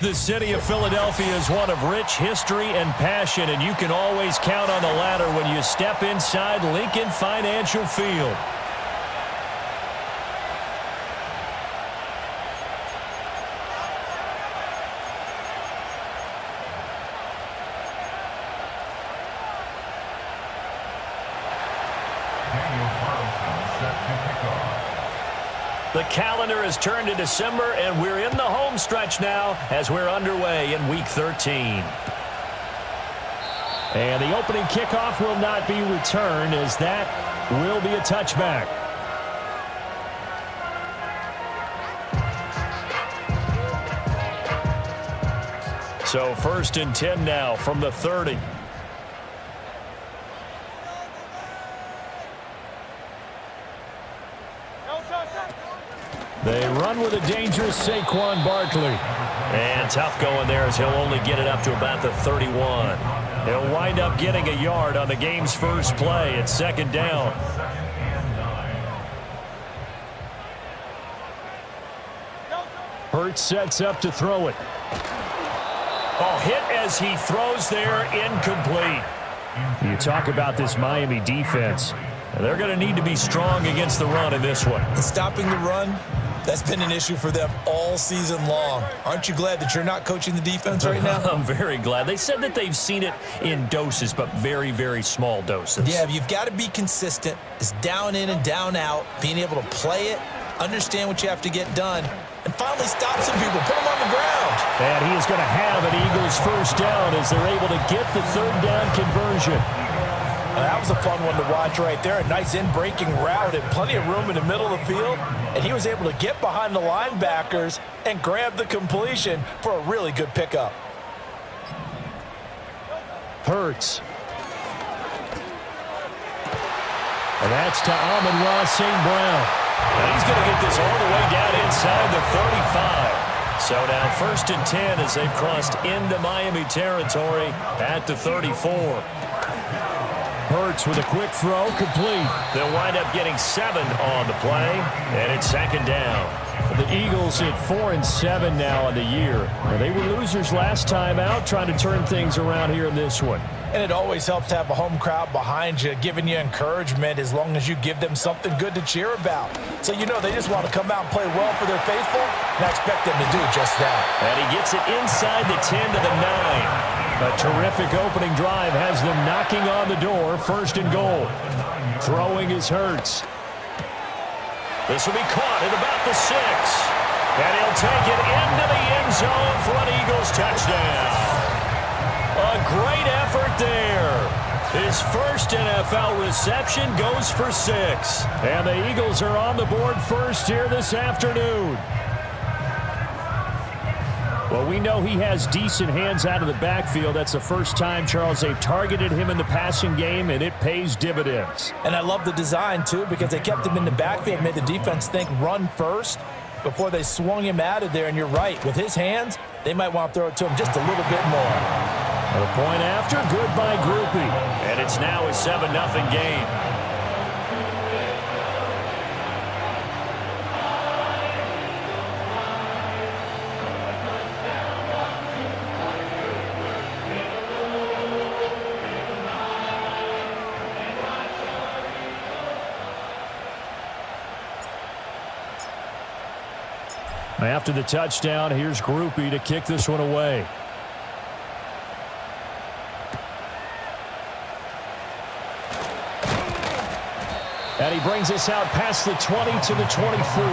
The city of Philadelphia is one of rich history and passion, and you can always count on the ladder when you step inside Lincoln Financial Field. The calendar has turned to December, and we're in the home stretch now as we're underway in Week 13. And the opening kickoff will not be returned, as that will be a touchback. So 1st and 10 now from the 30. They run with a dangerous Saquon Barkley. And tough going there as he'll only get it up to about the 31. He'll wind up getting a yard on the game's first play at 2nd down. Hurts sets up to throw it. Oh, hit as he throws there, incomplete. You talk about this Miami defense. They're going to need to be strong against the run in this one. Stopping the run, that's been an issue for them all season long. Aren't you glad that you're not coaching the defense right now? I'm very glad. They said that they've seen it in doses, but very, very small doses. Yeah, you've got to be consistent. It's down in and down out, being able to play it, understand what you have to get done, and finally stop some people, put them on the ground. And he is going to have an Eagles first down as they're able to get the 3rd down conversion. That was a fun one to watch right there. A nice in-breaking route and plenty of room in the middle of the field. And he was able to get behind the linebackers and grab the completion for a really good pickup. Hurts. And that's to Amon-Ra St. Brown. And he's going to get this all the way down inside the 35. So now 1st and 10 as they've crossed into Miami territory at the 34. Hurts with a quick throw, complete. They'll wind up getting 7 on the play, and it's 2nd down. The Eagles at 4-7 now on the year. They were losers last time out, trying to turn things around here in this one. And it always helps to have a home crowd behind you, giving you encouragement as long as you give them something good to cheer about. So you know they just want to come out and play well for their faithful, and I expect them to do just that. And he gets it inside the 10 to the 9. A terrific opening drive has them knocking on the door, 1st and goal. Throwing is Hurts. This will be caught at about the 6. And he'll take it into the end zone for an Eagles touchdown. A great effort there. His first NFL reception goes for 6. And the Eagles are on the board first here this afternoon. Well, we know he has decent hands out of the backfield. That's the first time, Charles, they've targeted him in the passing game, and it pays dividends. And I love the design, too, because they kept him in the backfield, made the defense think run first before they swung him out of there. And you're right, with his hands, they might want to throw it to him just a little bit more. A point after, good by Groupie. And it's now a 7-0 game. After the touchdown, here's Groupie to kick this one away. And he brings us out past the 20 to the 24.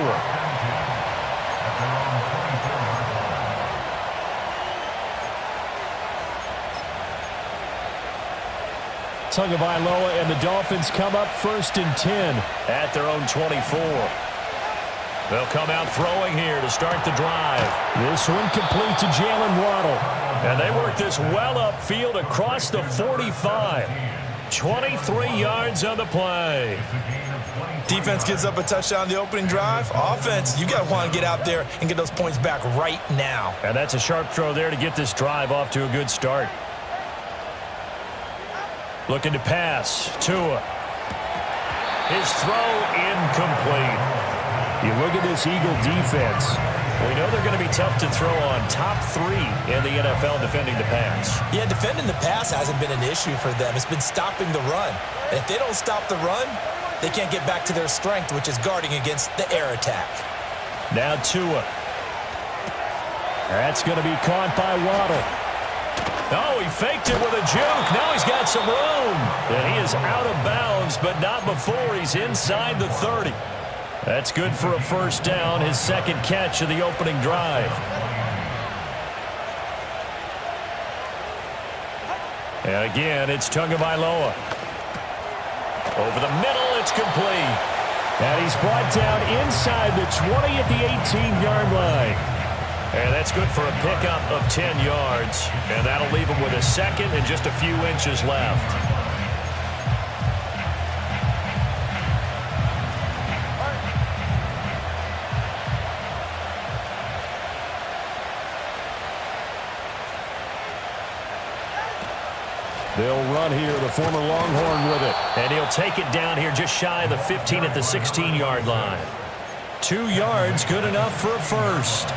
Tagovailoa and the Dolphins come up 1st and 10 at their own 24. They'll come out throwing here to start the drive. This one complete to Jalen Waddle. And they work this well upfield across the 45. 23 yards on the play. Defense gives up a touchdown the opening drive. Offense, you got to want to get out there and get those points back right now. And that's a sharp throw there to get this drive off to a good start. Looking to pass. Tua. His throw incomplete. You look at this Eagle defense. We know they're going to be tough to throw on. Top 3 in the NFL defending the pass. Yeah, defending the pass hasn't been an issue for them. It's been stopping the run. And if they don't stop the run, they can't get back to their strength, which is guarding against the air attack. Now Tua. That's going to be caught by Waddle. Oh, he faked it with a juke. Now he's got some room. And he is out of bounds, but not before he's inside the 30. That's good for a first down, his second catch of the opening drive. And again, it's Tagovailoa. Over the middle, it's complete. And he's brought down inside the 20 at the 18-yard line. And that's good for a pickup of 10 yards. And that'll leave him with a second and just a few inches left. They'll run here, the former Longhorn with it. And he'll take it down here just shy of the 15 at the 16-yard line. 2 yards, good enough for a first.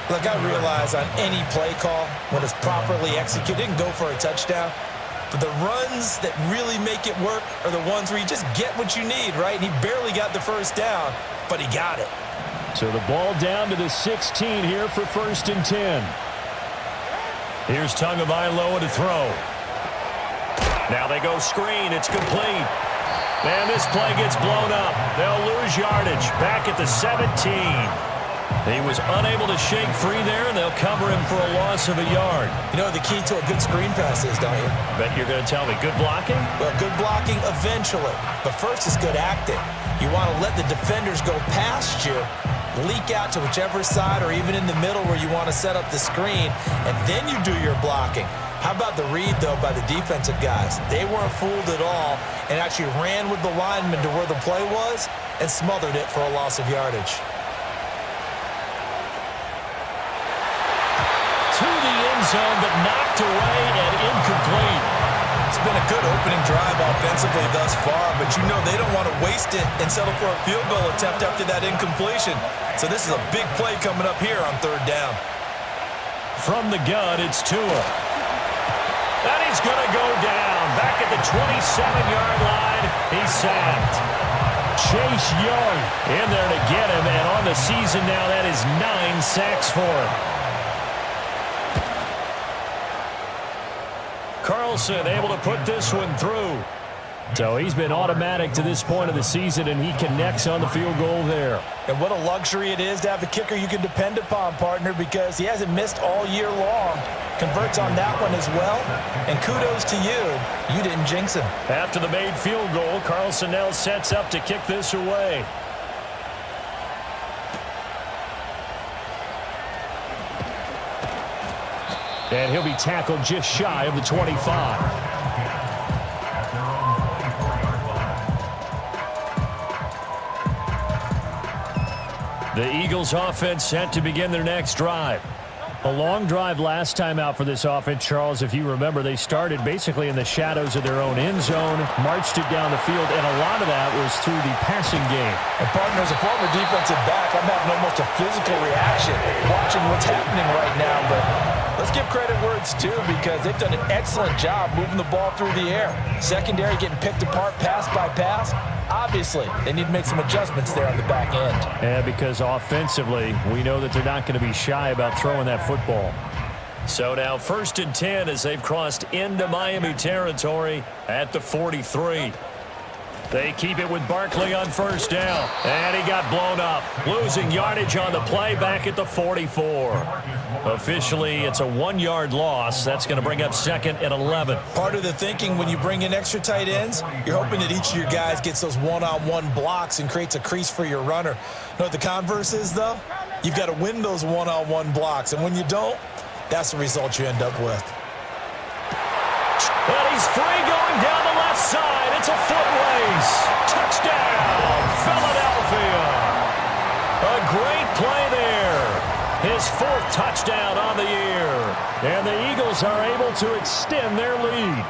Look, I realize on any play call, when it's properly executed, it can go for a touchdown. But the runs that really make it work are the ones where you just get what you need, right? And he barely got the first down, but he got it. So the ball down to the 16 here for 1st and 10. Here's Tagovailoa to throw. Now they go screen. It's complete. And this play gets blown up. They'll lose yardage. Back at the 17. He was unable to shake free there, and they'll cover him for a loss of a yard. You know the key to a good screen pass is, don't you? Bet you're going to tell me. Good blocking? Well, good blocking eventually. But first is good acting. You want to let the defenders go past you, leak out to whichever side or even in the middle where you want to set up the screen, and then you do your blocking. How about the read, though, by the defensive guys? They weren't fooled at all and actually ran with the lineman to where the play was and smothered it for a loss of yardage. To the end zone, but knocked away and incomplete. It's been a good opening drive offensively thus far, but you know they don't want to waste it and settle for a field goal attempt after that incompletion. So this is a big play coming up here on 3rd down. From the gun, it's Tua. And he's going to go down. Back at the 27-yard line, he's sacked. Chase Young in there to get him, and on the season now, that is 9 sacks for him. Carlson able to put this one through. So he's been automatic to this point of the season, and he connects on the field goal there. And what a luxury it is to have a kicker you can depend upon, partner, because he hasn't missed all year long. Converts on that one as well. And kudos to you. You didn't jinx him. After the made field goal, Carlson now sets up to kick this away. And he'll be tackled just shy of the 25. The Eagles offense set to begin their next drive. A long drive last time out for this offense, Charles. If you remember, they started basically in the shadows of their own end zone, marched it down the field, and a lot of that was through the passing game. And partner, as a former defensive back, I'm having almost a physical reaction watching what's happening right now. But let's give credit where it's due, because they've done an excellent job moving the ball through the air. Secondary getting picked apart pass by pass. Obviously, they need to make some adjustments there on the back end. Yeah, because offensively, we know that they're not going to be shy about throwing that football. So now 1st and 10 as they've crossed into Miami territory at the 43. They keep it with Barkley on first down. And he got blown up. Losing yardage on the play back at the 44. Officially, it's a 1-yard loss. That's going to bring up 2nd and 11. Part of the thinking when you bring in extra tight ends, you're hoping that each of your guys gets those one-on-one blocks and creates a crease for your runner. You know what the converse is, though? You've got to win those one-on-one blocks. And when you don't, that's the result you end up with. And he's free going down the left side. It's a foot race. Touchdown, Philadelphia. A great play there. His 4th touchdown on the year. And the Eagles are able to extend their lead.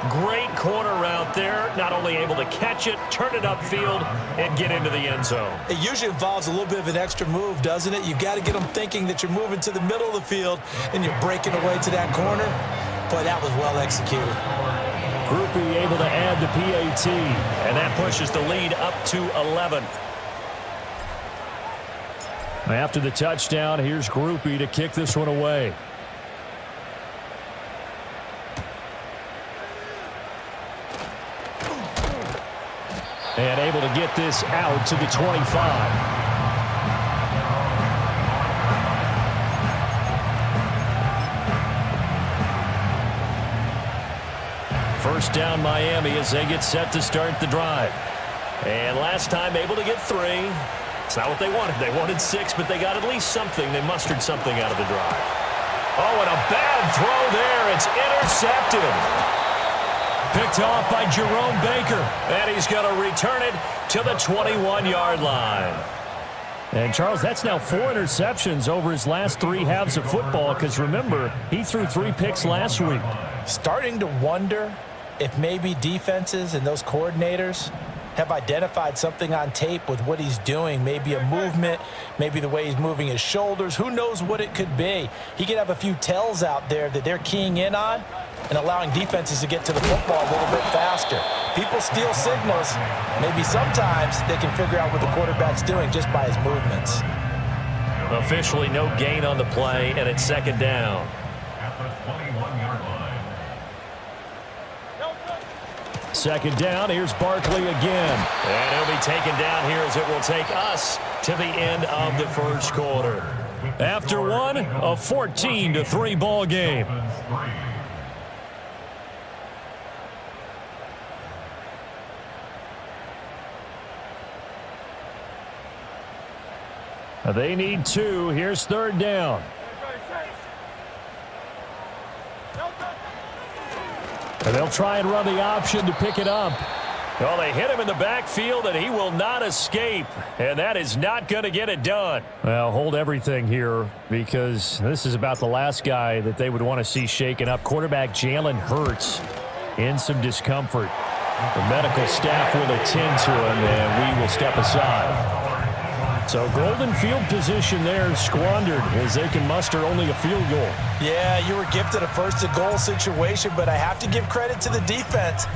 Great corner route there. Not only able to catch it, turn it upfield, and get into the end zone. It usually involves a little bit of an extra move, doesn't it? You've got to get them thinking that you're moving to the middle of the field and you're breaking away to that corner. Boy, that was well executed. Groupie able to add the PAT, and that pushes the lead up to 11. After the touchdown, here's Groupie to kick this one away. And able to get this out to the 25. First down Miami as they get set to start the drive. And last time able to get 3. It's not what they wanted. They wanted 6, but they got at least something. They mustered something out of the drive. Oh, and a bad throw there. It's intercepted. Picked off by Jerome Baker. And he's going to return it to the 21-yard line. And, Charles, that's now 4 interceptions over his last 3 halves of football because, remember, he threw 3 picks last week. Starting to wonder if maybe defenses and those coordinators have identified something on tape with what he's doing. Maybe a movement, maybe the way he's moving his shoulders. Who knows what it could be? He could have a few tells out there that they're keying in on and allowing defenses to get to the football a little bit faster. People steal signals. Maybe sometimes they can figure out what the quarterback's doing just by his movements. Officially no gain on the play, and it's 2nd down. Second down, here's Barkley again. And he'll be taken down here as it will take us to the end of the first quarter. After one, a 14-3 ball game. They need 2. Here's 3rd down. And they'll try and run the option to pick it up. Well, they hit him in the backfield, and he will not escape. And that is not going to get it done. Well, hold everything here because this is about the last guy that they would want to see shaken up. Quarterback Jalen Hurts in some discomfort. The medical staff will attend to him, and we will step aside. So golden field position there squandered as they can muster only a field goal. Yeah, you were gifted a 1st-and-goal situation, but I have to give credit to the defense.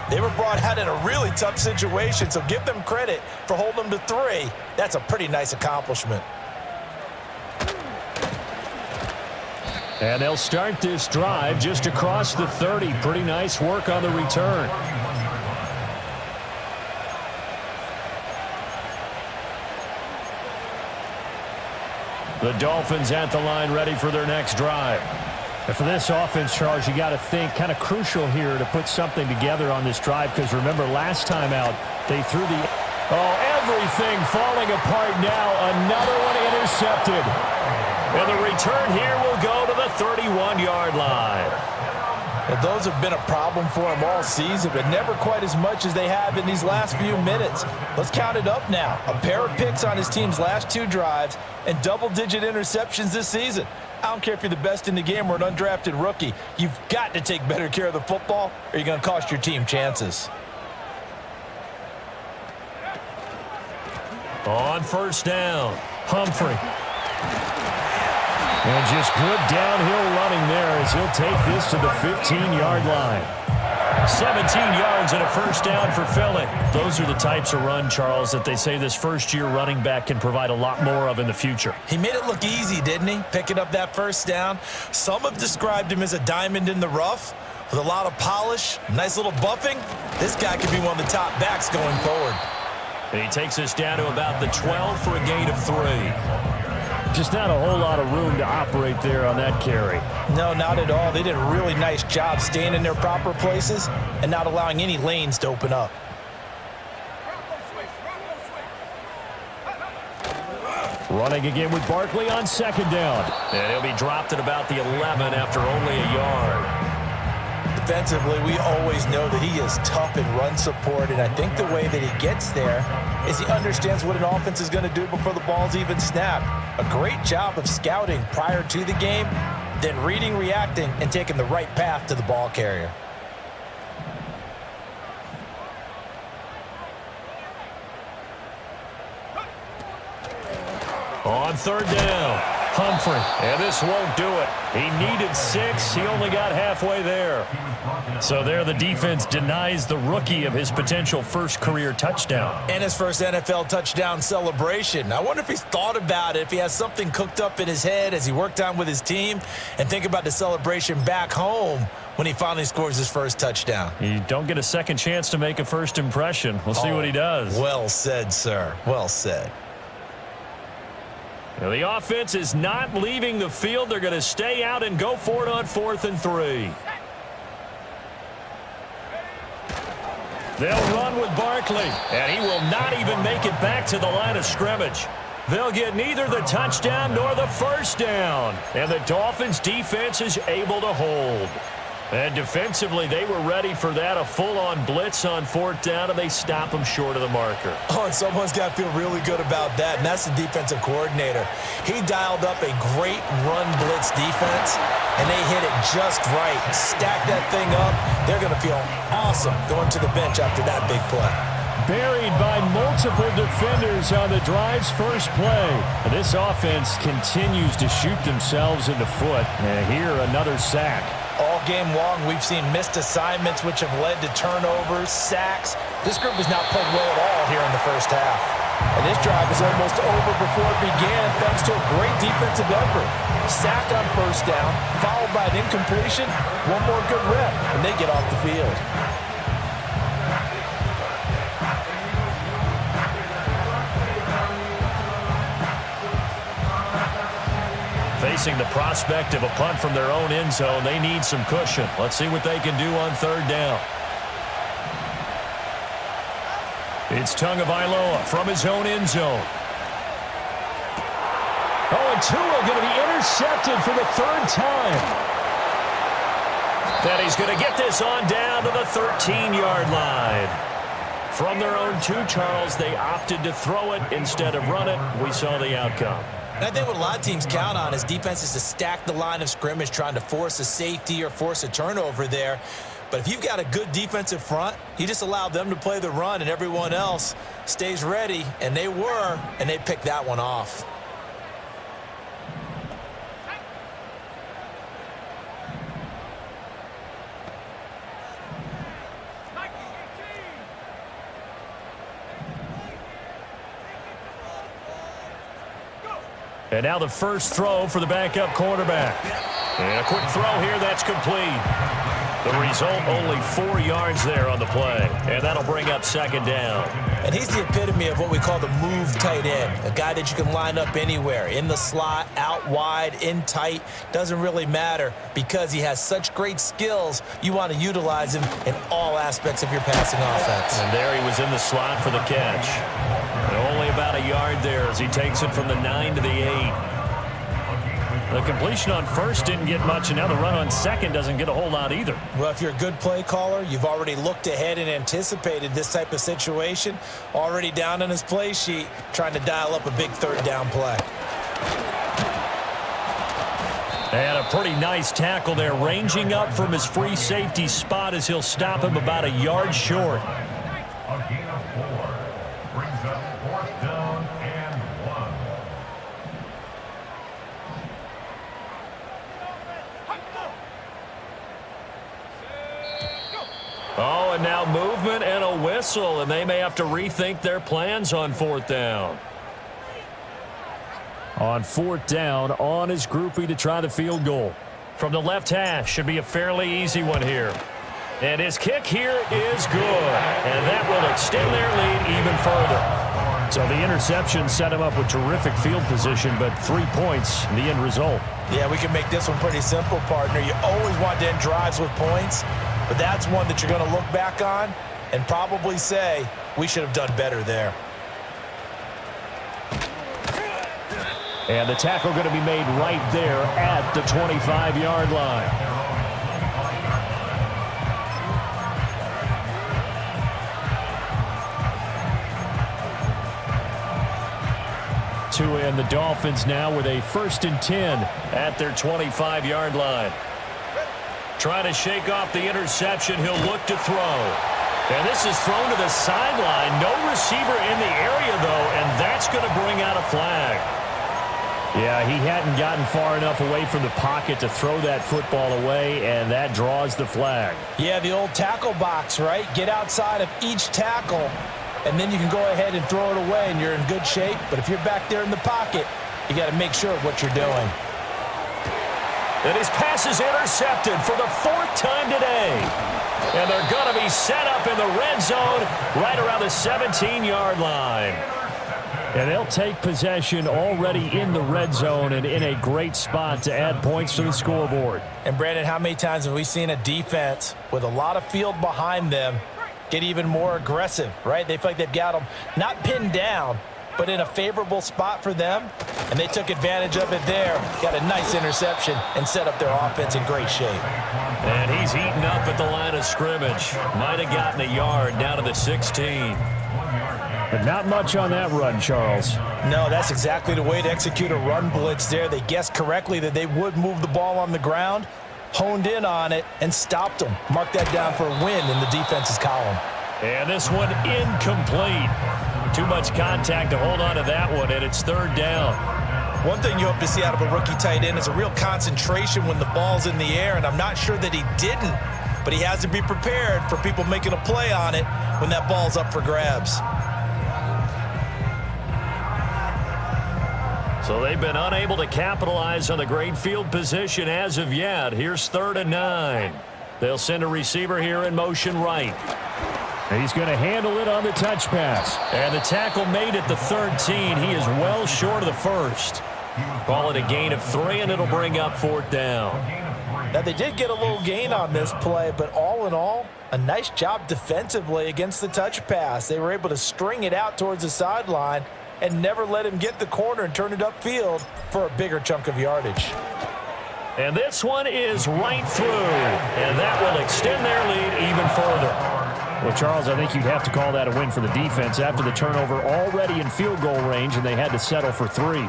They were brought out in a really tough situation, so give them credit for holding them to 3. That's a pretty nice accomplishment. And they'll start this drive just across the 30. Pretty nice work on the return. The Dolphins at the line ready for their next drive. And for this offense, Charles, you got to think kind of crucial here to put something together on this drive because remember last time out they threw the everything falling apart now. Another one intercepted. And the return here will go to the 31-yard line. Well, those have been a problem for them all season, but never quite as much as they have in these last few minutes. Let's count it up now. A pair of picks on his team's last 2 drives and double-digit interceptions this season. I don't care if you're the best in the game or an undrafted rookie. You've got to take better care of the football or you're going to cost your team chances. On first down, Humphrey. And just good downhill running there as he'll take this to the 15-yard line. 17 yards and a first down for Philly. Those are the types of run, Charles, that they say this first-year running back can provide a lot more of in the future. He made it look easy, didn't he? Picking up that first down. Some have described him as a diamond in the rough. With a lot of polish, nice little buffing, this guy could be one of the top backs going forward. And he takes us down to about the 12 for a gain of 3. Just not a whole lot of room to operate there on that carry. No, not at all. They did a really nice job staying in their proper places and not allowing any lanes to open up. Running again with Barkley on 2nd down. And he'll be dropped at about the 11 after only a yard. Defensively, we always know that he is tough in run support, and I think the way that he gets there is he understands what an offense is going to do before the ball's even snapped. A great job of scouting prior to the game, then reading, reacting, and taking the right path to the ball carrier. On 3rd down, Humphrey. And this won't do it. He needed 6. He only got halfway there. So there the defense denies the rookie of his potential first career touchdown. And his first NFL touchdown celebration. I wonder if he's thought about it, if he has something cooked up in his head as he worked on with his team, and think about the celebration back home when he finally scores his first touchdown. You don't get a second chance to make a first impression. We'll see what he does. Well said, sir. Well said. Now, the offense is not leaving the field. They're going to stay out and go for it on 4th and 3. They'll run with Barkley, and he will not even make it back to the line of scrimmage. They'll get neither the touchdown nor the first down, and the Dolphins' defense is able to hold. And defensively, they were ready for that, a full-on blitz on 4th down, and they stop them short of the marker. Oh, and someone's got to feel really good about that, and that's the defensive coordinator. He dialed up a great run blitz defense, and they hit it just right. Stack that thing up. They're going to feel awesome going to the bench after that big play. Buried by multiple defenders on the drive's first play. This offense continues to shoot themselves in the foot, and here another sack. All game long, we've seen missed assignments, which have led to turnovers, sacks. This group has not played well at all here in the first half. And this drive is almost over before it began, thanks to a great defensive effort. Sack on 1st down, followed by an incompletion, one more good rep, and they get off the field. Facing the prospect of a punt from their own end zone, they need some cushion. Let's see what they can do on 3rd down. It's Tagovailoa from his own end zone. Oh, and Tua going to be intercepted for the 3rd time. Then he's going to get this on down to the 13-yard line. From their own 2, Charles, they opted to throw it instead of run it. We saw the outcome. And I think what a lot of teams count on is defenses to stack the line of scrimmage, trying to force a safety or force a turnover there. But if you've got a good defensive front, you just allow them to play the run and everyone else stays ready, and they were, and they picked that one off. And now the first throw for the backup quarterback. And a quick throw here, that's complete. The result, only 4 yards there on the play. And that'll bring up 2nd down. And he's the epitome of what we call the move tight end. A guy that you can line up anywhere. In the slot, out wide, in tight. Doesn't really matter because he has such great skills. You want to utilize him in all aspects of your passing offense. And there he was in the slot for the catch. And only about a yard there as he takes it from the 9 to the 8. The completion on 1st didn't get much, and now the run on 2nd doesn't get a whole lot either. Well, if you're a good play caller, you've already looked ahead and anticipated this type of situation. Already down on his play sheet, trying to dial up a big 3rd down play. And a pretty nice tackle there, ranging up from his free safety spot as he'll stop him about a yard short. Oh, and now movement and a whistle, and they may have to rethink their plans on 4th down. On 4th down, on his groupie to try the field goal. From the left hash, should be a fairly easy one here. And his kick here is good. And that will extend their lead even further. So the interception set him up with terrific field position, but 3 points, the end result. Yeah, we can make this one pretty simple, partner. You always want to end drives with points, but that's one that you're going to look back on and probably say, we should have done better there. And the tackle going to be made right there at the 25-yard line. And the Dolphins now with a 1st and 10 at their 25-yard line. Trying to shake off the interception. He'll look to throw. And this is thrown to the sideline. No receiver in the area, though, and that's going to bring out a flag. Yeah, he hadn't gotten far enough away from the pocket to throw that football away, and that draws the flag. Yeah, the old tackle box, right? Get outside of each tackle, and then you can go ahead and throw it away, and you're in good shape. But if you're back there in the pocket, you got to make sure of what you're doing. And his pass is intercepted for the 4th time today. And they're going to be set up in the red zone right around the 17-yard line. And they'll take possession already in the red zone and in a great spot to add points to the scoreboard. And, Brandon, how many times have we seen a defense with a lot of field behind them get even more aggressive, right? They feel like they've got them not pinned down, but in a favorable spot for them, and they took advantage of it there. Got a nice interception and set up their offense in great shape. And he's eaten up at the line of scrimmage. Might have gotten a yard down to the 16. But not much on that run, Charles. No, that's exactly the way to execute a run blitz there. They guessed correctly that they would move the ball on the ground, honed in on it, and stopped them. Mark that down for a win in the defense's column. And this one incomplete. Too much contact to hold on to that one, and it's 3rd down. One thing you hope to see out of a rookie tight end is a real concentration when the ball's in the air, and I'm not sure that he didn't, but he has to be prepared for people making a play on it when that ball's up for grabs. So they've been unable to capitalize on the great field position as of yet. Here's 3rd and 9. They'll send a receiver here in motion right. He's going to handle it on the touch pass. And the tackle made at the 13. He is well short of the 1st. Call it a gain of 3, and it'll bring up 4th down. Now, they did get a little gain on this play, but all in all, a nice job defensively against the touch pass. They were able to string it out towards the sideline and never let him get the corner and turn it upfield for a bigger chunk of yardage. And this one is right through, and that will extend their lead even further. Well, Charles, I think you'd have to call that a win for the defense after the turnover already in field goal range, and they had to settle for 3.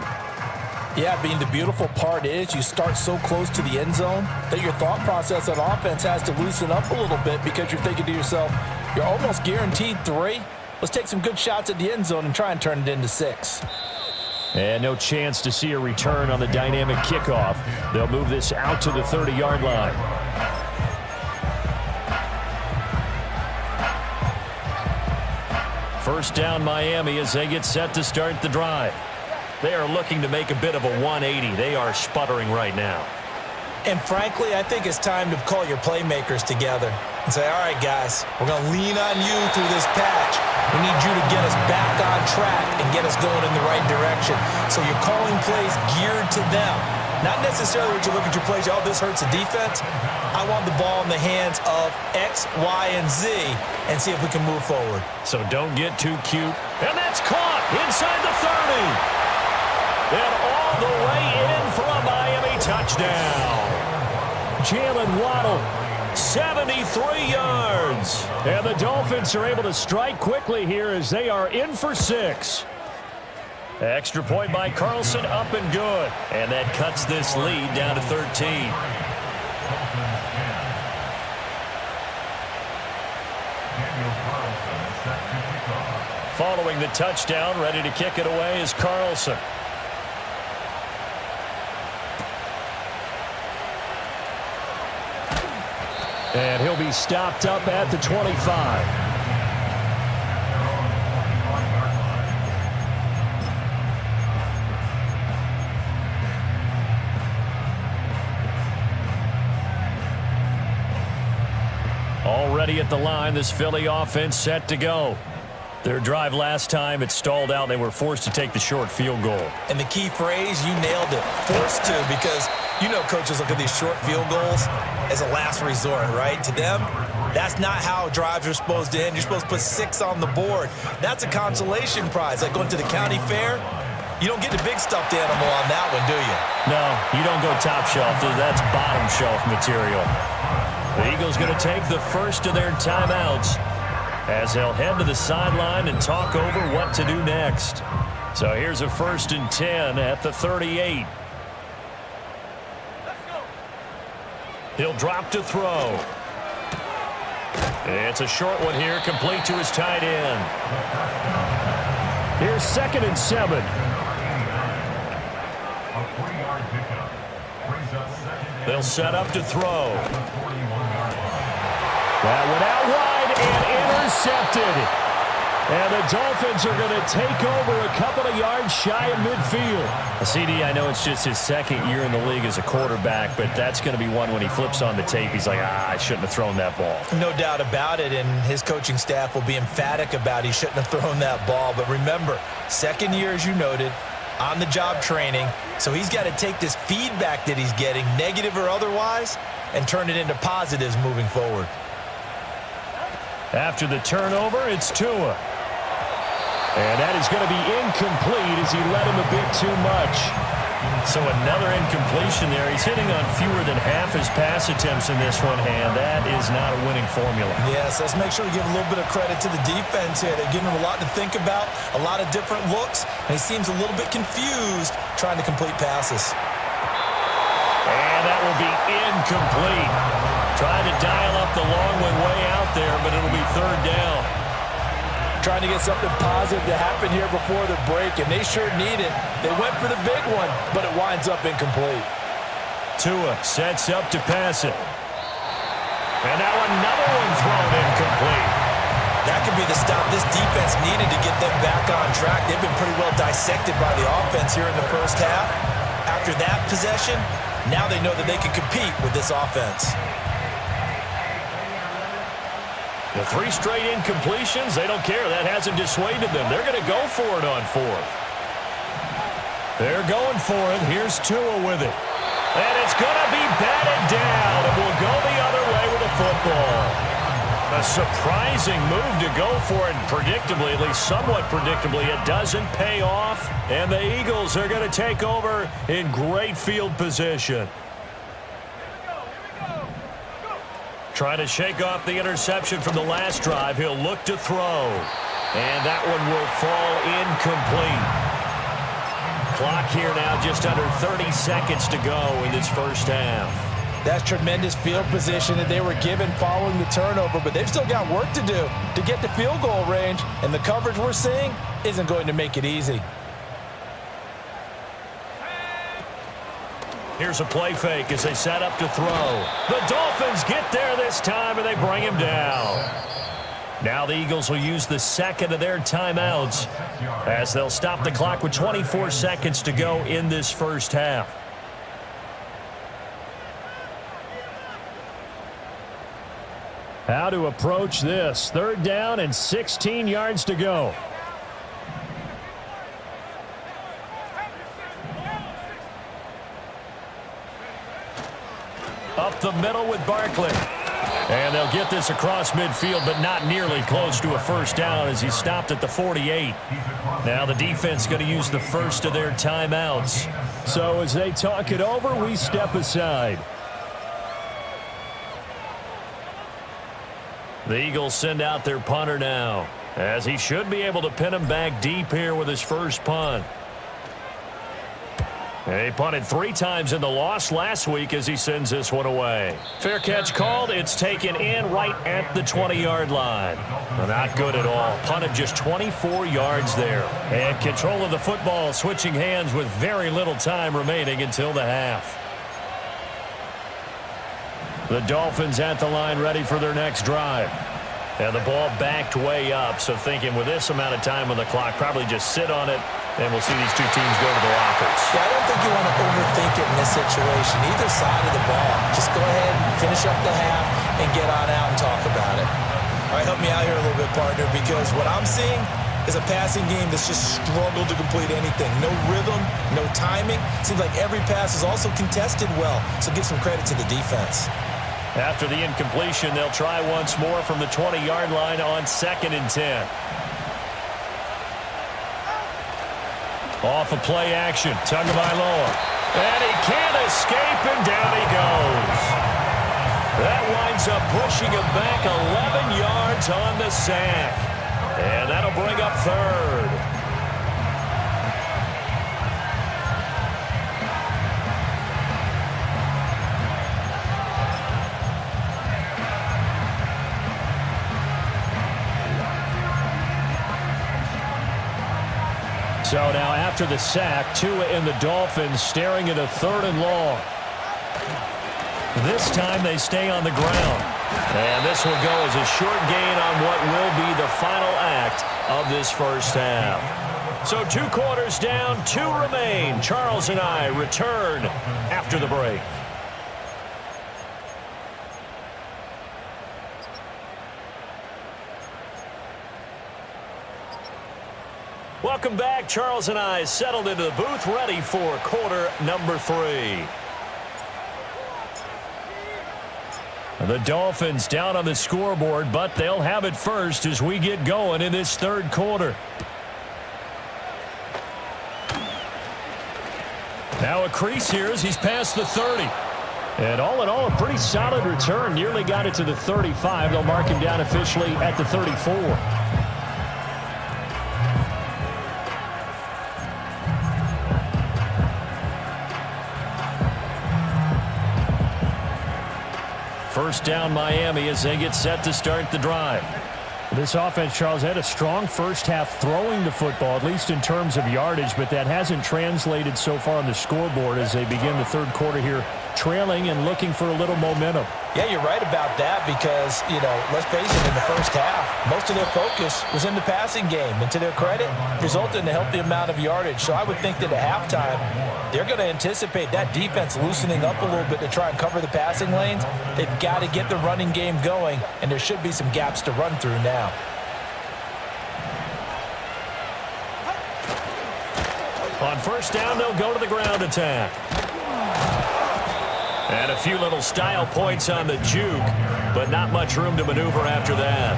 Yeah, Bean, the beautiful part is you start so close to the end zone that your thought process on offense has to loosen up a little bit because you're thinking to yourself, you're almost guaranteed 3. Let's take some good shots at the end zone and try and turn it into 6. And no chance to see a return on the dynamic kickoff. They'll move this out to the 30-yard line. First down Miami as they get set to start the drive. They are looking to make a bit of a 180. They are sputtering right now. And frankly, I think it's time to call your playmakers together and say, all right, guys, we're going to lean on you through this patch. We need you to get us back on track and get us going in the right direction. So you're calling plays geared to them. Not necessarily when you look at your plays, oh, this hurts the defense. I want the ball in the hands of X, Y, and Z and see if we can move forward. So don't get too cute. And that's caught inside the 30. And all the way in for a Miami touchdown. Jalen Waddle, 73 yards. And the Dolphins are able to strike quickly here as they are in for 6. Extra point by Carlson, up and good. And that cuts this lead down to 13. Following the touchdown, ready to kick it away is Carlson. And he'll be stopped up at the 25. Already at the line, this Philly offense set to go. Their drive last time, it stalled out. They were forced to take the short field goal. And the key phrase, you nailed it, forced to, because you know coaches look at these short field goals as a last resort, right? To them, that's not how drives are supposed to end. You're supposed to put 6 on the board. That's a consolation prize. Like going to the county fair, you don't get the big stuffed animal on that one, do you? No, you don't go top shelf. That's bottom shelf material. The Eagles going to take the first of their timeouts as they'll head to the sideline and talk over what to do next. So here's a 1st and 10 at the 38. He'll drop to throw. It's a short one here, complete to his tight end. Here's 2nd and 7. They'll set up to throw. That went out wide and intercepted. And the Dolphins are going to take over a couple of yards shy of midfield. CD, I know it's just his 2nd year in the league as a quarterback, but that's going to be one when he flips on the tape. He's like, I shouldn't have thrown that ball. No doubt about it, and his coaching staff will be emphatic about he shouldn't have thrown that ball. But remember, 2nd year, as you noted, on-the-job training, so he's got to take this feedback that he's getting, negative or otherwise, and turn it into positives moving forward. After the turnover, it's Tua. And that is going to be incomplete as he led him a bit too much. So another incompletion there. He's hitting on fewer than half his pass attempts in this one, and that is not a winning formula. Yes, let's make sure we give a little bit of credit to the defense here. They're giving him a lot to think about, a lot of different looks, and he seems a little bit confused trying to complete passes. And that will be incomplete. Trying to dial up the long one way out there, but it'll be 3rd down. Trying to get something positive to happen here before the break, and they sure need it. They went for the big one, but it winds up incomplete. Tua sets up to pass it. And now another one thrown incomplete. That could be the stop this defense needed to get them back on track. They've been pretty well dissected by the offense here in the first half. After that possession, now they know that they can compete with this offense. The 3 straight incompletions, they don't care. That hasn't dissuaded them. They're going to go for it on 4th. They're going for it. Here's Tua with it. And it's going to be batted down. It will go the other way with the football. A surprising move to go for it. Predictably, at least somewhat predictably, it doesn't pay off. And the Eagles are going to take over in great field position. Trying to shake off the interception from the last drive. He'll look to throw. And that one will fall incomplete. Clock here now just under 30 seconds to go in this first half. That's tremendous field position that they were given following the turnover, but they've still got work to do to get to field goal range, and the coverage we're seeing isn't going to make it easy. Here's a play fake as they set up to throw. The Dolphins get there this time, and they bring him down. Now the Eagles will use the 2nd of their timeouts as they'll stop the clock with 24 seconds to go in this first half. How to approach this. 3rd down and 16 yards to go. Up the middle with Barkley. And they'll get this across midfield, but not nearly close to a first down as he stopped at the 48. Now the defense going to use the first of their timeouts. So as they talk it over, we step aside. The Eagles send out their punter now, as he should be able to pin him back deep here with his first punt. He punted 3 times in the loss last week as he sends this one away. Fair catch called. It's taken in right at the 20-yard line. Well, not good at all. Punted just 24 yards there. And control of the football switching hands with very little time remaining until the half. The Dolphins at the line ready for their next drive. And the ball backed way up, so thinking with this amount of time on the clock, probably just sit on it, and we'll see these two teams go to the lockers. Yeah, I don't think you want to overthink it in this situation. Either side of the ball. Just go ahead and finish up the half and get on out and talk about it. All right, help me out here a little bit, partner, because what I'm seeing is a passing game that's just struggled to complete anything. No rhythm, no timing. Seems like every pass is also contested well, so give some credit to the defense. After the incompletion, they'll try once more from the 20-yard line on 2nd and 10. Off of play action, Tagovailoa. And he can't escape, and down he goes. That winds up pushing him back 11 yards on the sack. And that'll bring up 3rd. So now after the sack, Tua and the Dolphins staring at a 3rd and long. This time they stay on the ground. And this will go as a short gain on what will be the final act of this first half. So 2 quarters down, 2 remain. Charles and I return after the break. Welcome back. Charles and I settled into the booth, ready for quarter number 3. The Dolphins down on the scoreboard, but they'll have it first as we get going in this 3rd quarter. Now a crease here as he's past the 30. And all in all, a pretty solid return. Nearly got it to the 35. They'll mark him down officially at the 34. First down Miami as they get set to start the drive. This offense, Charles, had a strong first half throwing the football, at least in terms of yardage, but that hasn't translated so far on the scoreboard as they begin the 3rd quarter here, trailing and looking for a little momentum. Yeah, you're right about that because, let's face it, in the first half, most of their focus was in the passing game. And to their credit, resulted in a healthy amount of yardage. So I would think that at halftime, they're going to anticipate that defense loosening up a little bit to try and cover the passing lanes. They've got to get the running game going, and there should be some gaps to run through now. On first down, they'll go to the ground attack. And a few little style points on the juke, but not much room to maneuver after that.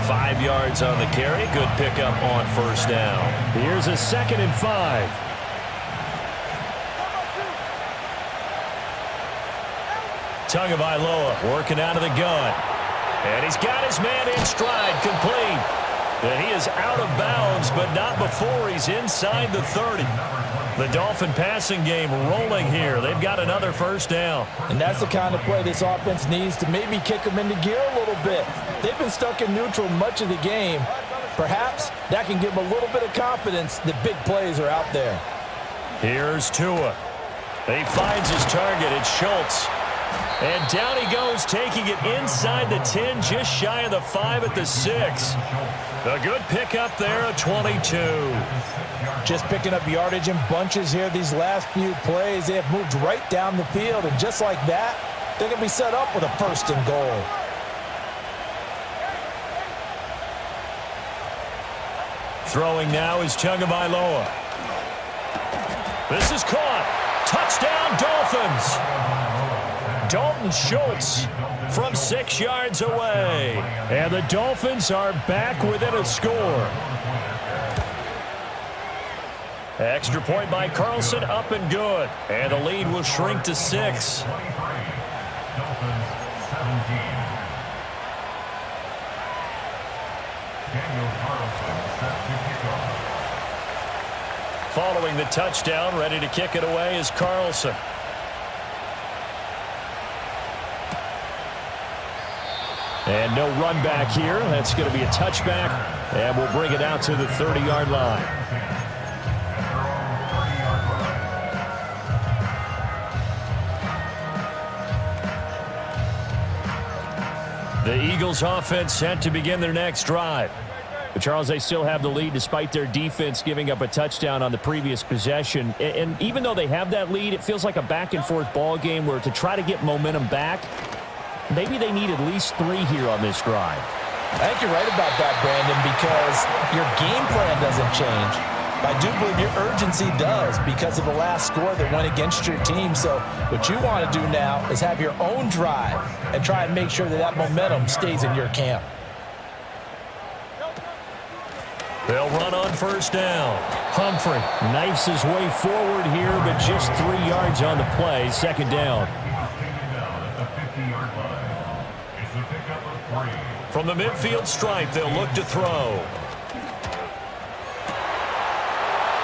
5 yards on the carry. Good pickup on first down. Here's a 2nd and 5. Tagovailoa working out of the gun. And he's got his man in stride, complete. And he is out of bounds, but not before he's inside the 30. The Dolphin passing game rolling here. They've got another first down. And that's the kind of play this offense needs to maybe kick them into gear a little bit. They've been stuck in neutral much of the game. Perhaps that can give them a little bit of confidence that big plays are out there. Here's Tua. He finds his target. It's Schultz. And down he goes, taking it inside the 10, just shy of the 5 at the 6. A good pickup there, a 22. Just picking up yardage in bunches here these last few plays. They have moved right down the field, and just like that, they're going to be set up with a 1st and goal. Throwing now is Tagovailoa. This is caught. Touchdown, Dolphins. Dalton Schultz from 6 yards away. And the Dolphins are back within a score. Extra point by Carlson, up and good. And the lead will shrink to 6. Following the touchdown, ready to kick it away is Carlson. And no run back here. That's going to be a touchback, and we'll bring it out to the 30-yard line. The Eagles offense set to begin their next drive. But Charles, they still have the lead despite their defense giving up a touchdown on the previous possession. And even though they have that lead, it feels like a back-and-forth ball game where to try to get momentum back, maybe they need at least 3 here on this drive. I think you're right about that, Brandon, because your game plan doesn't change. I do believe your urgency does because of the last score that went against your team. So what you want to do now is have your own drive and try and make sure that that momentum stays in your camp. They'll run on first down. Humphrey knifes his way forward here, but just 3 yards on the play. Second down. From the midfield stripe, they'll look to throw.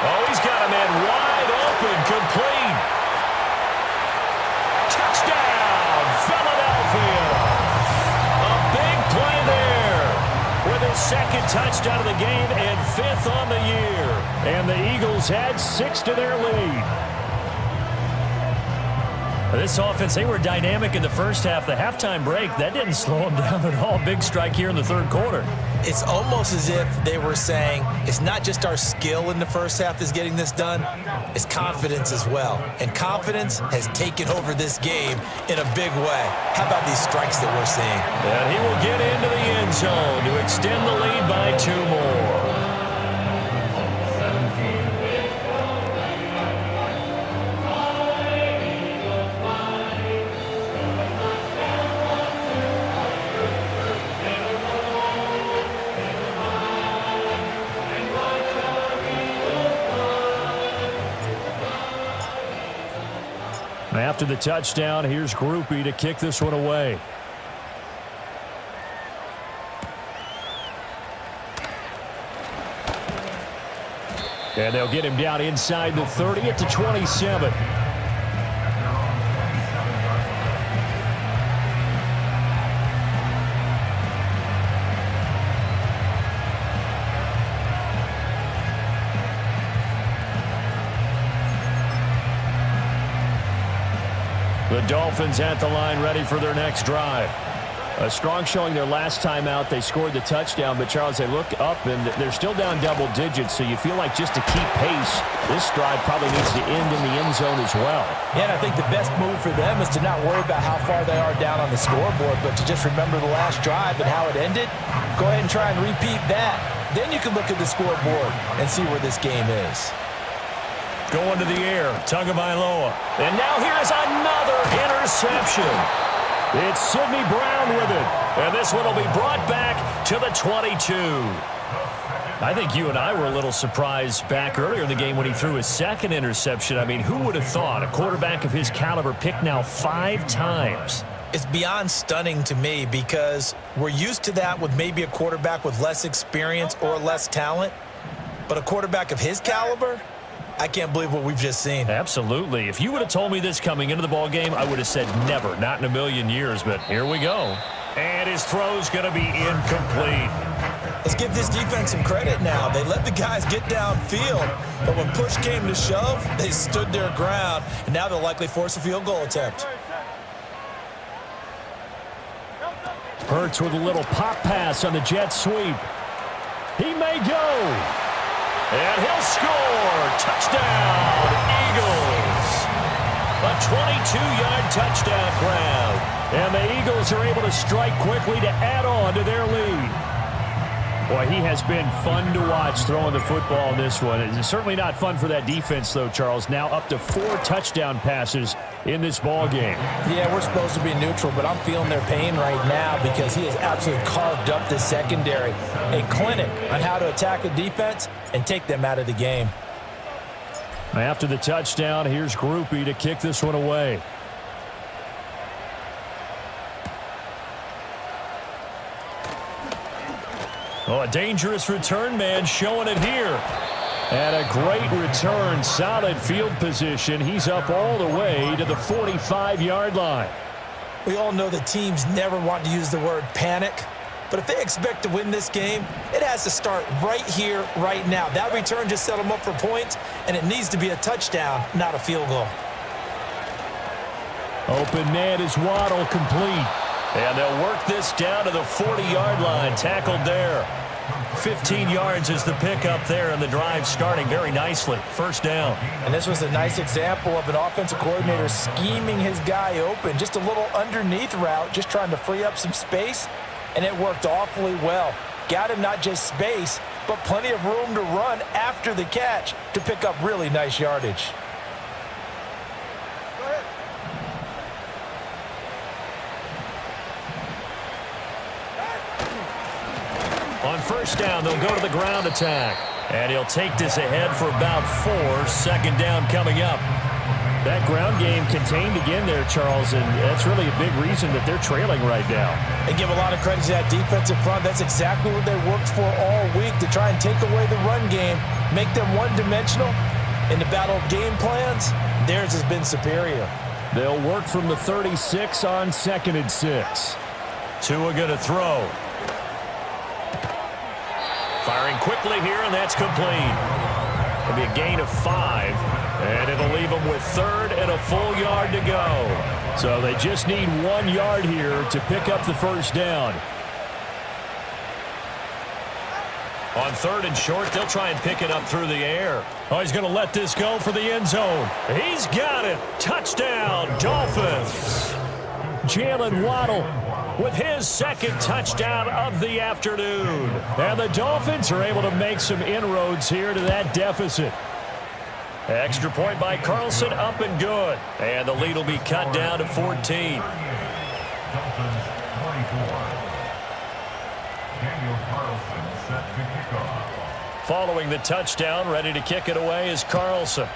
Oh, he's got a man wide open, complete. Touchdown, Philadelphia. A big play there with his second touchdown of the game and 5th on the year. And the Eagles add 6 to their lead. This offense, they were dynamic in the first half. The halftime break, that didn't slow them down at all. Big strike here in the third quarter. It's almost as if they were saying, it's not just our skill in the first half that's getting this done, it's confidence as well. And confidence has taken over this game in a big way. How about these strikes that we're seeing? And he will get into the end zone to extend the lead by 2 more. After the touchdown, here's Groupie to kick this one away. And they'll get him down inside the 30 at the 27. The Dolphins at the line ready for their next drive. A strong showing their last time out. They scored the touchdown, but, Charles, they look up, and they're still down double digits, so you feel like just to keep pace, this drive probably needs to end in the end zone as well. Yeah, and I think the best move for them is to not worry about how far they are down on the scoreboard, but to just remember the last drive and how it ended. Go ahead and try and repeat that. Then you can look at the scoreboard and see where this game is. Going to the air, Tagovailoa. And now here's another interception. It's Sidney Brown with it. And this one will be brought back to the 22. I think you and I were a little surprised back earlier in the game when he threw his second interception. I mean, who would have thought a quarterback of his caliber picked now 5 times? It's beyond stunning to me because we're used to that with maybe a quarterback with less experience or less talent. But a quarterback of his caliber, I can't believe what we've just seen. Absolutely. If you would have told me this coming into the ball game, I would have said never, not in a million years, but here we go. And his throw's going to be incomplete. Let's give this defense some credit now. They let the guys get downfield, but when push came to shove, they stood their ground, and now they'll likely force a field goal attempt. Hurts with a little pop pass on the jet sweep. He may go. And he'll score. Touchdown, Eagles. A 22-yard touchdown grab. And the Eagles are able to strike quickly to add on to their lead. Boy, he has been fun to watch throwing the football in this one. It's certainly not fun for that defense, though, Charles. Now up to 4 touchdown passes in this ball game. Yeah, we're supposed to be neutral, but I'm feeling their pain right now because he has absolutely carved up the secondary. A clinic on how to attack a defense and take them out of the game. After the touchdown, here's Groupie to kick this one away. Oh, a dangerous return man showing it here. And a great return, solid field position. He's up all the way to the 45-yard line. We all know that teams never want to use the word panic, but if they expect to win this game, it has to start right here, right now. That return just set them up for points, and it needs to be a touchdown, not a field goal. Open man is Waddle, complete. And they'll work this down to the 40-yard line, tackled there. 15 yards is the pickup there, and the drive starting very nicely. First down. And this was a nice example of an offensive coordinator scheming his guy open. Just a little underneath route, just trying to free up some space, and it worked awfully well. Got him not just space, but plenty of room to run after the catch to pick up really nice yardage. On first down, they'll go to the ground attack. And he'll take this ahead for about 4. Second down coming up. That ground game contained again there, Charles, and that's really a big reason that they're trailing right now. They give a lot of credit to that defensive front. That's exactly what they worked for all week, to try and take away the run game, make them one-dimensional. In the battle of game plans, theirs has been superior. They'll work from the 36 on 2nd and 6. Tua going to throw. Firing quickly here, and that's complete. It'll be a gain of 5, and it'll leave them with 3rd and a full yard to go. So they just need 1 yard here to pick up the first down. On 3rd and short, they'll try and pick it up through the air. Oh, he's going to let this go for the end zone. He's got it. Touchdown, Dolphins. Jalen Waddle with his 2nd touchdown of the afternoon. And the Dolphins are able to make some inroads here to that deficit. Extra point by Carlson, up and good. And the lead will be cut down to 14. Following the touchdown, ready to kick it away is Carlson.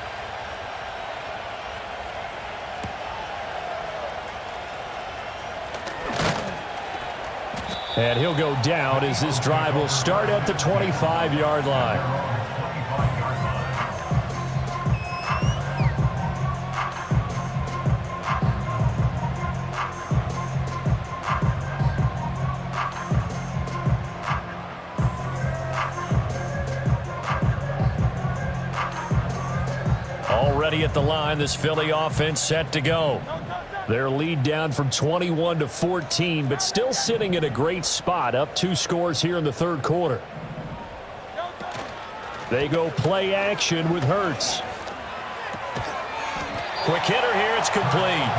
And he'll go down as this drive will start at the 25-yard line. Already at the line, this Philly offense set to go. Their lead down from 21 to 14, but still sitting in a great spot, up 2 scores here in the 3rd quarter. They go play action with Hurts. Quick hitter here, it's complete.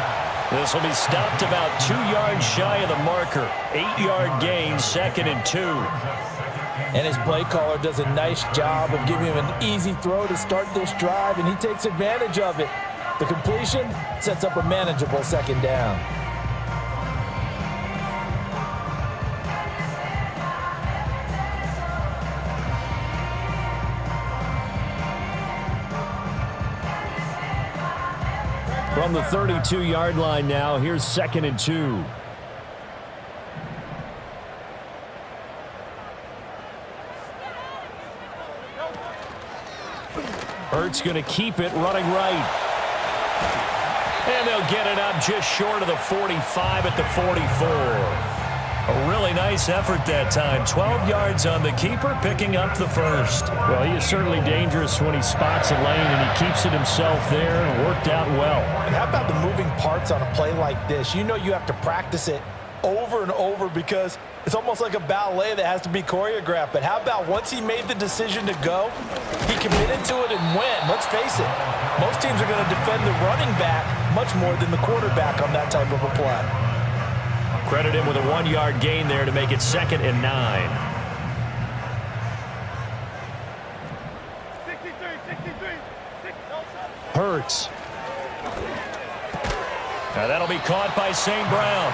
This will be stopped about 2 yards shy of the marker. 8-yard gain, 2nd and 2. And his play caller does a nice job of giving him an easy throw to start this drive, and he takes advantage of it. The completion sets up a manageable 2nd down. From the 32-yard line now, here's 2nd and 2. Hurts going to keep it running right. And they'll get it up just short of the 45 at the 44. A really nice effort that time. 12 yards on the keeper, picking up the first. Well, he is certainly dangerous when he spots a lane, and he keeps it himself there, and worked out well. And how about the moving parts on a play like this? You know you have to practice it over and over because it's almost like a ballet that has to be choreographed. But how about once he made the decision to go, he committed to it and went. Let's face it, most teams are going to defend the running back much more than the quarterback on that type of a play. Credit him with a 1-yard gain there to make it 2nd and 9. 63. Hurts. Now that'll be caught by St. Brown.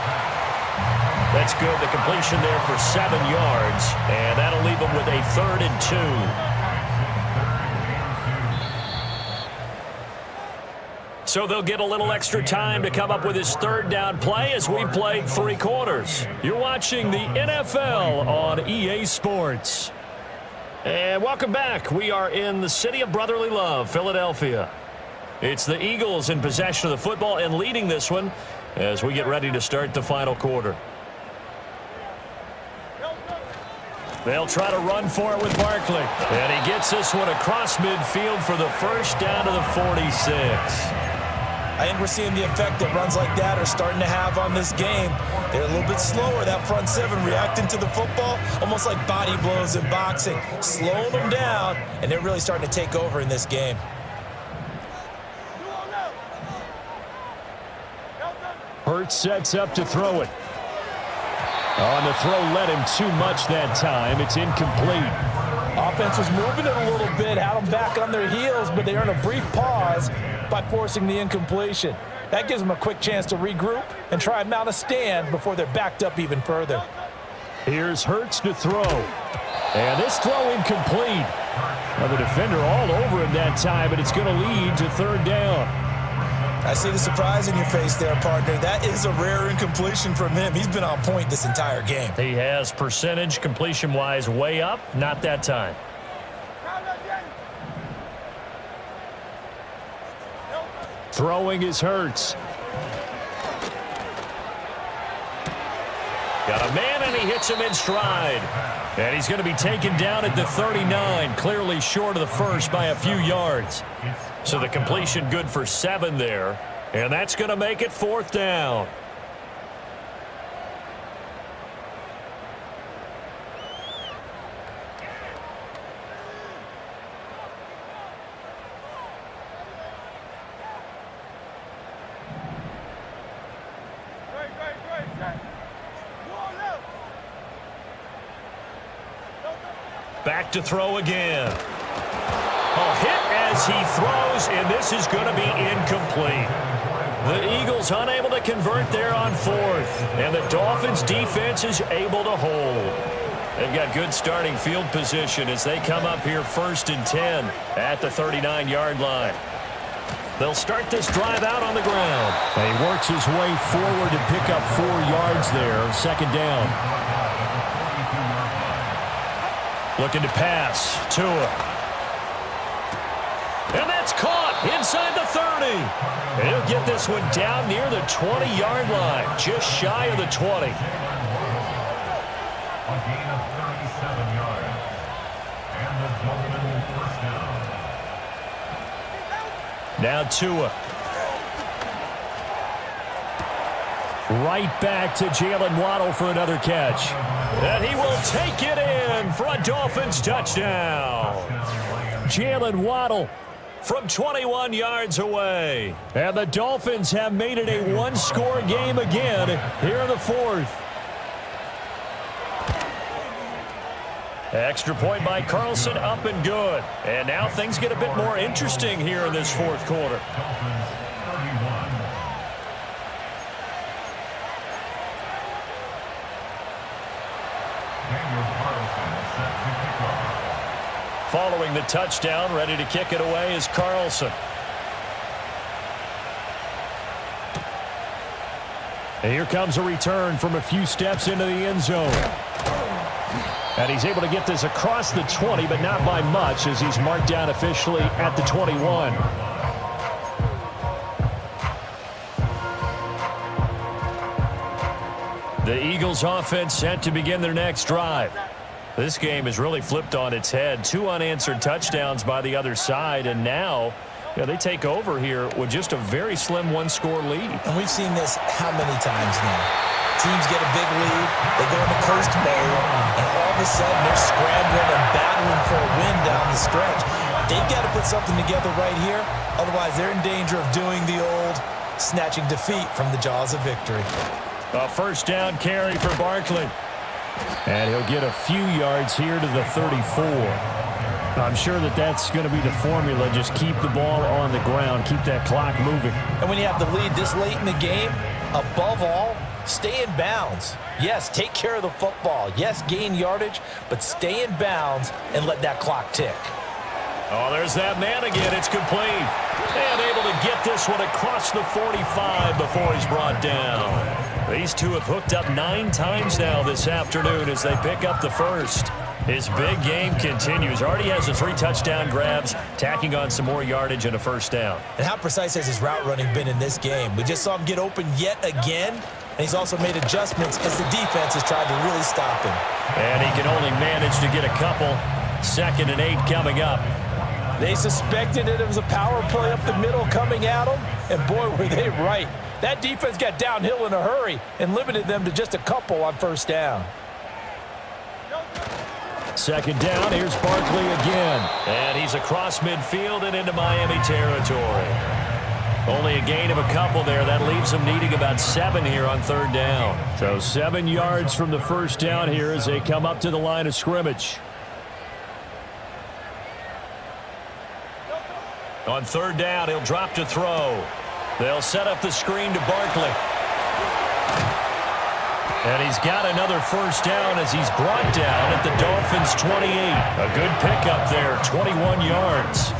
That's good. The completion there for 7 yards. And that'll leave him with a 3rd and 2. So they'll get a little extra time to come up with his 3rd down play as we've played 3 quarters. You're watching the NFL on EA Sports. And welcome back. We are in the city of brotherly love, Philadelphia. It's the Eagles in possession of the football and leading this one as we get ready to start the final quarter. They'll try to run for it with Barkley. And he gets this one across midfield for the first down to the 46. I think we're seeing the effect that runs like that are starting to have on this game. They're a little bit slower, that front seven, reacting to the football, almost like body blows in boxing, slowing them down, and they're really starting to take over in this game. Hurts sets up to throw it. On the throw, led him too much that time. It's incomplete. Offense was moving it a little bit, had them back on their heels, but they earned a brief pause by forcing the incompletion. That gives them a quick chance to regroup and try and mount a stand before they're backed up even further. Here's Hurts to throw. And this throw incomplete. Now the defender all over him that time, but it's going to lead to third down. I see the surprise in your face there, partner. That is a rare incompletion from him. He's been on point this entire game. He has percentage completion-wise way up, not that time. Throwing is Hurts. Got a man, and he hits him in stride. And he's going to be taken down at the 39, clearly short of the first by a few yards. So the completion good for 7 there, and that's going to make it fourth down. Back to throw again. A hit as he throws, and this is going to be incomplete. The Eagles unable to convert there on fourth, and the Dolphins defense is able to hold. They've got good starting field position as they come up here 1st and 10 at the 39-yard line. They'll start this drive out on the ground. And he works his way forward to pick up 4 yards there, second down. Looking to pass. Tua. And that's caught inside the 30. And he'll get this one down near the 20-yard line, just shy of the 20. A gain of 37 yards. And the Dolphins first down. Now Tua. Right back to Jalen Waddle for another catch. And he will take it in for a Dolphins touchdown. Jalen Waddle from 21 yards away. And the Dolphins have made it a one-score game again here in the fourth. Extra point by Carlson, up and good. And now things get a bit more interesting here in this fourth quarter. Following the touchdown, ready to kick it away is Carlson. And here comes a return from a few steps into the end zone. And he's able to get this across the 20, but not by much as he's marked down officially at the 21. The Eagles offense set to begin their next drive. This game is really flipped on its head. 2 unanswered touchdowns by the other side, and now they take over here with just a very slim one-score lead. And we've seen this how many times now? Teams get a big lead, they go into coast mode, and all of a sudden they're scrambling and battling for a win down the stretch. They've got to put something together right here, otherwise they're in danger of doing the old snatching defeat from the jaws of victory. A first down carry for Barkley. And he'll get a few yards here to the 34. I'm sure that that's going to be the formula. Just keep the ball on the ground. Keep that clock moving. And when you have the lead this late in the game, above all, stay in bounds. Yes, take care of the football. Yes, gain yardage, but stay in bounds and let that clock tick. Oh, there's that man again. It's complete. And able to get this one across the 45 before he's brought down. These two have hooked up 9 times now this afternoon as they pick up the first. His big game continues. Already has the 3 touchdown grabs, tacking on some more yardage and a first down. And how precise has his route running been in this game? We just saw him get open yet again, and he's also made adjustments as the defense has tried to really stop him. And he can only manage to get a couple. 2nd and 8 coming up. They suspected it was a power play up the middle coming at them, and boy, were they right. That defense got downhill in a hurry and limited them to just a couple on first down. Second down, here's Barkley again. And he's across midfield and into Miami territory. Only a gain of a couple there. That leaves them needing about 7 here on third down. So 7 yards from the first down here as they come up to the line of scrimmage. On third down, he'll drop to throw. They'll set up the screen to Barkley. And he's got another first down as he's brought down at the Dolphins' 28. A good pickup there, 21 yards.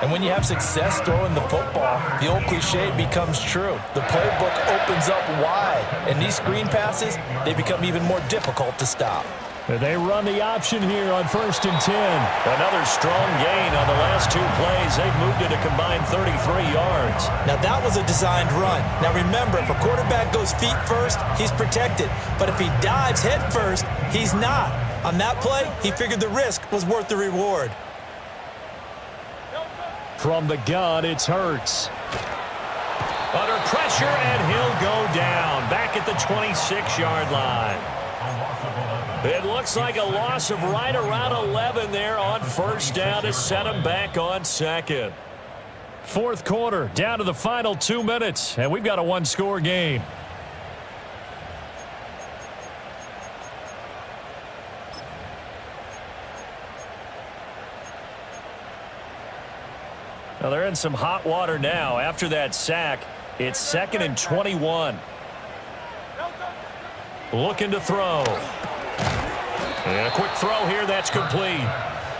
And when you have success throwing the football, the old cliche becomes true. The playbook opens up wide, and these screen passes, they become even more difficult to stop. They run the option here on 1st and 10. Another strong gain on the last 2 plays. They've moved it a combined 33 yards. Now, that was a designed run. Now, remember, if a quarterback goes feet first, he's protected. But if he dives head first, he's not. On that play, he figured the risk was worth the reward. From the gun, it's Hurts. Under pressure, and he'll go down. Back at the 26-yard line. It looks like a loss of right around 11 there on first down to set him back on second. Fourth quarter, down to the final 2 minutes, and we've got a one-score game. Now they're in some hot water now. After that sack, it's 2nd and 21. Looking to throw. And a quick throw here, that's complete.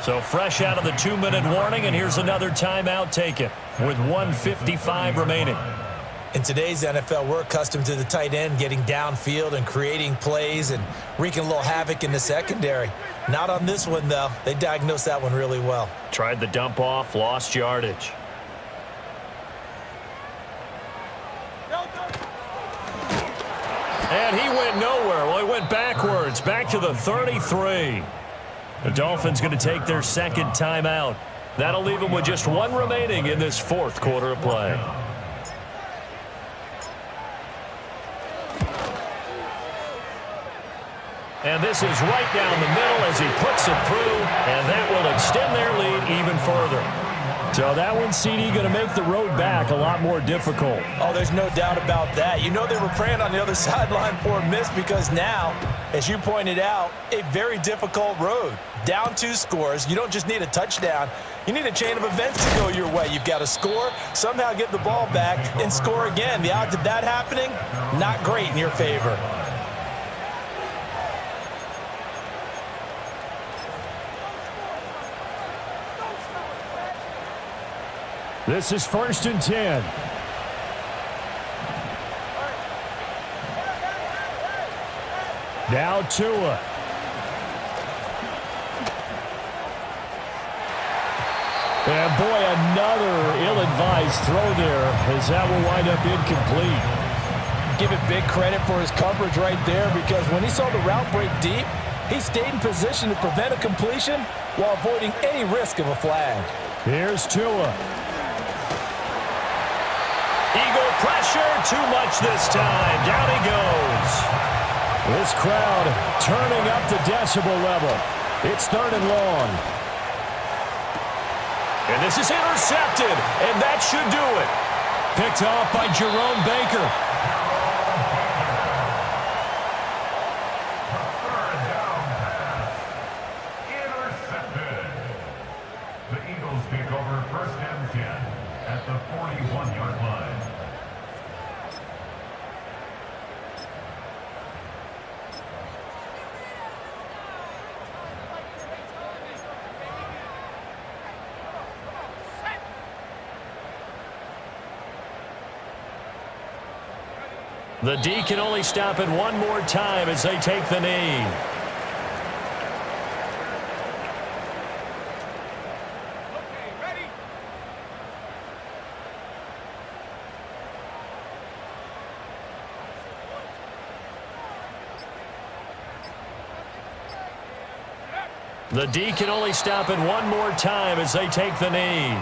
So fresh out of the 2-minute warning, and here's another timeout taken with 1:55 remaining. In today's NFL, we're accustomed to the tight end getting downfield and creating plays and wreaking a little havoc in the secondary. Not on this one, though. They diagnosed that one really well. Tried the dump off, lost yardage. And he went nowhere. Well, he went backwards, back to the 33. The Dolphins going to take their second timeout. That'll leave them with just 1 remaining in this fourth quarter of play. And this is right down the middle as he puts it through, and that will extend their lead even further. So that one, CD, going to make the road back a lot more difficult. Oh, there's no doubt about that. You know they were praying on the other sideline for a miss because now, as you pointed out, a very difficult road. Down 2 scores. You don't just need a touchdown. You need a chain of events to go your way. You've got to score, somehow get the ball back, and score again. The odds of that happening, not great in your favor. This is 1st and 10. Now Tua. And boy, another ill-advised throw there as that will wind up incomplete. Give it big credit for his coverage right there because when he saw the route break deep, he stayed in position to prevent a completion while avoiding any risk of a flag. Here's Tua. Eagle pressure, too much this time. Down he goes. This crowd turning up the decibel level. It's 3rd and long. And this is intercepted, and that should do it. Picked off by Jerome Baker. Third down pass. Intercepted. The Eagles take over 1st and 10 at the 41-yard line. The D can only stop it one more time as they take the knee. The D can only stop it one more time as they take the knee.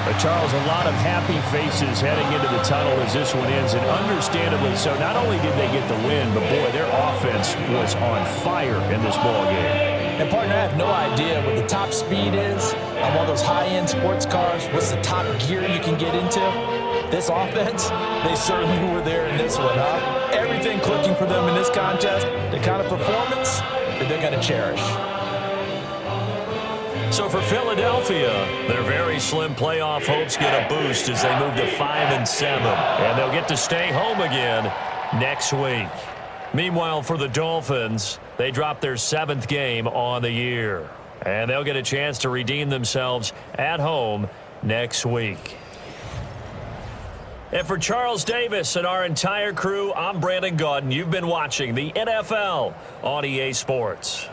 But Charles, a lot of happy faces heading into the tunnel as this one ends, and understandably so. Not only did they get the win, but boy, their offense was on fire in this ball game. And partner, I have no idea what the top speed is on one of those high-end sports cars. What's the top gear you can get into? This offense, they certainly were there in this one, huh? Everything clicking for them in this contest, the kind of performance that they're going to cherish. So for Philadelphia, their very slim playoff hopes get a boost as they move to 5-7, and they'll get to stay home again next week. Meanwhile, for the Dolphins, they drop their 7th game on the year, and they'll get a chance to redeem themselves at home next week. And for Charles Davis and our entire crew, I'm Brandon Gaudin. You've been watching the NFL on EA Sports.